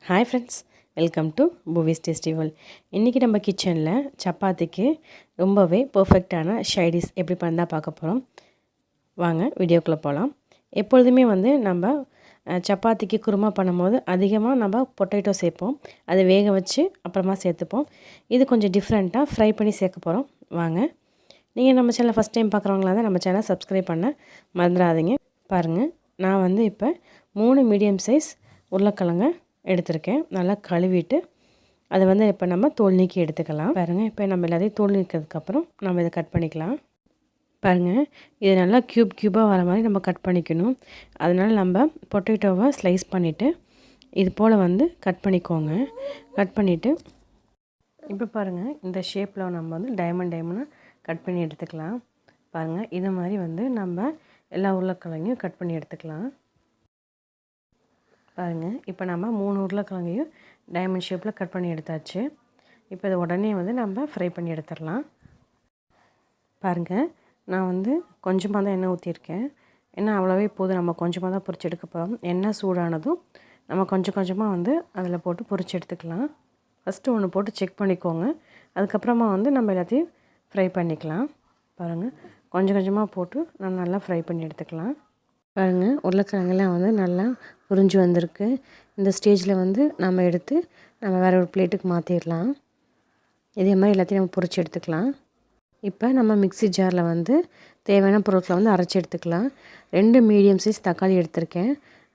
Hi friends, welcome to Buvis Tasty World. இன்றைக்கி நம்ம கிச்சனில் சப்பாத்திக்கு ரொம்பவே பர்ஃபெக்டான ஷைடிஷ் எப்படி பண்ணால் பார்க்க போகிறோம். வாங்க வீடியோக்குள்ளே போகலாம். எப்பொழுதுமே நம்ம சப்பாத்திக்கு குருமா பண்ணும்போது அதிகமாக நம்ம பொட்டேட்டோ சேர்ப்போம். அதை வேக வச்சு அப்புறமா சேர்த்துப்போம். இது கொஞ்சம் டிஃப்ரெண்ட்டாக ஃப்ரை பண்ணி சேர்க்க போகிறோம். வாங்க. நீங்கள் நம்ம சேனலை ஃபஸ்ட் டைம் பார்க்குறவங்களா தான் நம்ம சேனலை சப்ஸ்கிரைப் பண்ண மறந்துடாதீங்க. பாருங்கள், நான் இப்போ 3 மீடியம் சைஸ் உருளைக்கிழங்க எடுத்திருக்கேன். நல்லா கழுவிட்டு அதை இப்போ நம்ம தோல் நீக்கி எடுத்துக்கலாம். பாருங்கள், இப்போ நம்ம எல்லாத்தையும் தோல் நீக்கிறதுக்கப்புறம் நம்ம இதை கட் பண்ணிக்கலாம். பாருங்கள், இது நல்லா க்யூபாக வர மாதிரி நம்ம கட் பண்ணிக்கணும். அதனால் நம்ம பொட்டேட்டோவை ஸ்லைஸ் பண்ணிவிட்டு இது போல் கட் பண்ணிக்கோங்க. கட் பண்ணிவிட்டு இப்போ பாருங்கள், இந்த ஷேப்பில் நம்ம டைமண்டாக கட் பண்ணி எடுத்துக்கலாம். பாருங்கள், இது மாதிரி நம்ம எல்லா உருளைக்கிழங்கையும் கட் பண்ணி எடுத்துக்கலாம். பாருங்கள், இப்போ நம்ம 3 உருளைக்கிழங்கையும் டைமண்ட் ஷேப்பில் கட் பண்ணி எடுத்தாச்சு. இப்போ இதை உடனே நம்ம ஃப்ரை பண்ணி எடுத்துடலாம். பாருங்கள், நான் கொஞ்சமாக தான் எண்ணெய் ஊற்றிருக்கேன். எண்ணெய் அவ்வளோவே போதும். நம்ம கொஞ்சமாக தான் பொரிச்சு எடுக்க போகிறோம். எண்ணெய் சூடானதும் நம்ம கொஞ்சம் கொஞ்சமாக அதில் போட்டு பொரிச்சு எடுத்துக்கலாம். ஃபஸ்ட்டு ஒன்று போட்டு செக் பண்ணிக்கோங்க. அதுக்கப்புறமா நம்ம எல்லாத்தையும் ஃப்ரை பண்ணிக்கலாம். பாருங்கள், கொஞ்சம் கொஞ்சமாக போட்டு நான் நல்லா ஃப்ரை பண்ணி எடுத்துக்கலாம். பாருங்கள், உருளைக்கிழங்கெல்லாம் நல்லா புரிஞ்சு வந்திருக்கு. இந்த ஸ்டேஜில் நம்ம எடுத்து நம்ம வேறு ஒரு பிளேட்டுக்கு மாற்றிடலாம். இதே மாதிரி எல்லாத்தையும் நம்ம பொரிச்சு எடுத்துக்கலாம். இப்போ நம்ம மிக்ஸி ஜாரில் தேவையான பொருட்களை அரைச்சி எடுத்துக்கலாம். 2 மீடியம் சைஸ் தக்காளி எடுத்திருக்கேன்.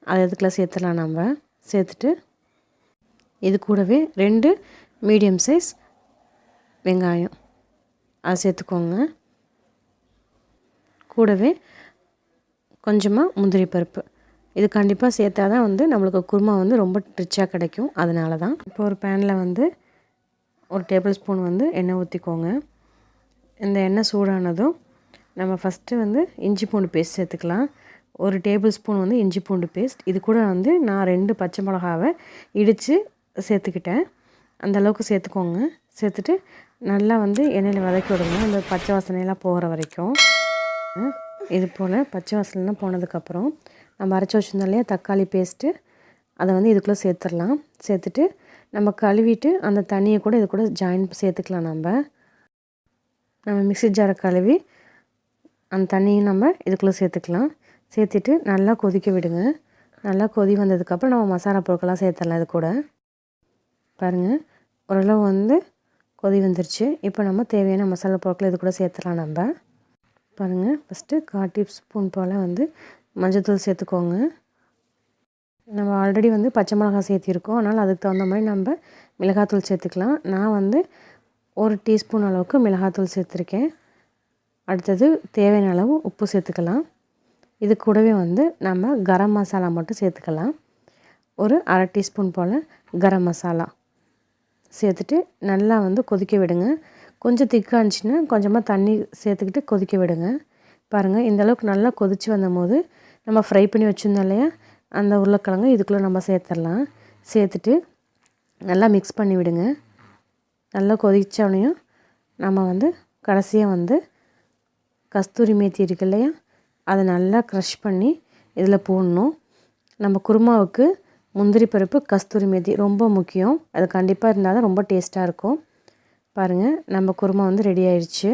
அதை இதுக்குள்ள சேர்த்துலாம். நம்ம சேர்த்துட்டு இது கூடவே 2 மீடியம் சைஸ் வெங்காயம் அதை சேர்த்துக்கோங்க. கூடவே கொஞ்சமாக முந்திரி பருப்பு. இது கண்டிப்பாக சேர்த்தா தான் நம்மளுக்கு குருமா ரொம்ப ரிச்சாக கிடைக்கும். அதனால தான். இப்போ ஒரு பேனில் 1 டேபிள் ஸ்பூன் எண்ணெய் ஊற்றிக்கோங்க. இந்த எண்ணெய் சூடானதும் நம்ம ஃபஸ்ட்டு இஞ்சி பூண்டு பேஸ்ட் சேர்த்துக்கலாம். 1 டேபிள் ஸ்பூன் இஞ்சி பூண்டு பேஸ்ட். இது கூட நான் 2 பச்சை மிளகாவை இடித்து சேர்த்துக்கிட்டேன். அந்தளவுக்கு சேர்த்துக்கோங்க. சேர்த்துட்டு நல்லா எண்ணெயில் வதக்கி விடுங்க. அந்த பச்சை வாசனையெல்லாம் போகிற வரைக்கும். இது போல் பச்சை வாசனைலாம் போனதுக்கப்புறம் நம்ம அரைச்சி வச்சுருந்தோம் இல்லையா தக்காளி பேஸ்ட்டு, அதை இதுக்குள்ளே சேர்த்துடலாம். சேர்த்துட்டு நம்ம கழுவிட்டு அந்த தண்ணியை கூட இது கூட ஜாயின் சேர்த்துக்கலாம். நம்ம மிக்ஸி ஜாரை கழுவி அந்த தண்ணியும் நம்ம இதுக்குள்ளே சேர்த்துக்கலாம். சேர்த்துட்டு நல்லா கொதிக்க விடுங்க. நல்லா கொதி வந்ததுக்கப்புறம் நம்ம மசாலா பொருட்கள்லாம் சேர்த்துடலாம். இது கூட பாருங்கள், ஓரளவு கொதி வந்துருச்சு. இப்போ நம்ம தேவையான மசாலா பொருட்களை இது கூட சேர்த்துலாம். நம்ம பாருங்கள், ஃபஸ்ட்டு 1/4 டீஸ்பூன் போல் மஞ்சள்தூள் சேர்த்துக்கோங்க. நம்ம ஆல்ரெடி பச்சை மிளகாய் சேர்த்திருக்கோம். அதனால் அதுக்கு தகுந்த மாதிரி நம்ம மிளகாத்தூள் சேர்த்துக்கலாம். நான் 1 டீஸ்பூன் அளவுக்கு மிளகாத்தூள் சேர்த்துருக்கேன். அடுத்தது தேவையான அளவு உப்பு சேர்த்துக்கலாம். இது கூடவே நம்ம கரம் மசாலா மட்டும் சேர்த்துக்கலாம். ஒரு 1/2 டீஸ்பூன் போல் கரம் மசாலா சேர்த்துட்டு நல்லா கொதிக்க விடுங்க. கொஞ்சம் திக்காக இருந்துச்சுன்னா கொஞ்சமாக தண்ணி சேர்த்துக்கிட்டு கொதிக்க விடுங்க. பாருங்கள், இந்தளவுக்கு நல்லா கொதித்து வந்தபோது நம்ம ஃப்ரை பண்ணி வச்சுருந்தோம் இல்லையா அந்த உருளைக்கிழங்கு இதுக்குள்ளே நம்ம சேர்த்துடலாம். சேர்த்துட்டு நல்லா மிக்ஸ் பண்ணி விடுங்க. நல்லா கொதித்தோடனையும் நம்ம கடைசியாக கஸ்தூரி மேத்தி இருக்கு இல்லையா அதை நல்லா க்ரஷ் பண்ணி இதில் போடணும். நம்ம குருமாவுக்கு முந்திரி பருப்பு கஸ்தூரி மேத்தி ரொம்ப முக்கியம். அது கண்டிப்பாக இருந்தால் தான் ரொம்ப டேஸ்ட்டாக இருக்கும். பாருங்கள், நம்ம குருமா ரெடி ஆயிடுச்சு.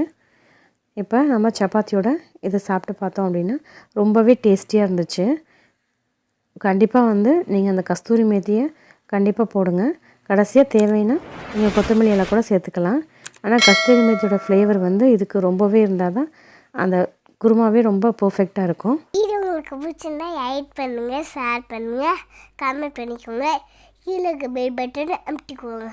இப்போ நம்ம சப்பாத்தியோட இதை சாப்பிட்டு பார்த்தோம் அப்படின்னா ரொம்பவே டேஸ்டியாக இருந்துச்சு. கண்டிப்பாக நீங்கள் அந்த கஸ்தூரி மேத்தியை கண்டிப்பாக போடுங்க. கடைசியாக தேவைன்னா நீங்கள் கொத்தமல்லி இலை கூட சேர்த்துக்கலாம். ஆனால் கஸ்தூரி மேத்தியோட ஃப்ளேவர் இதுக்கு ரொம்பவே இருந்தால் தான் அந்த குருமாவே ரொம்ப பர்ஃபெக்டாக இருக்கும். இது உங்களுக்கு பிடிச்சிருந்தா லைக் பண்ணுங்கள், ஷேர் பண்ணுங்கள், கமெண்ட் பண்ணிக்கோங்க. கீழே பெல் பட்டன் அமுத்திக்கோங்க.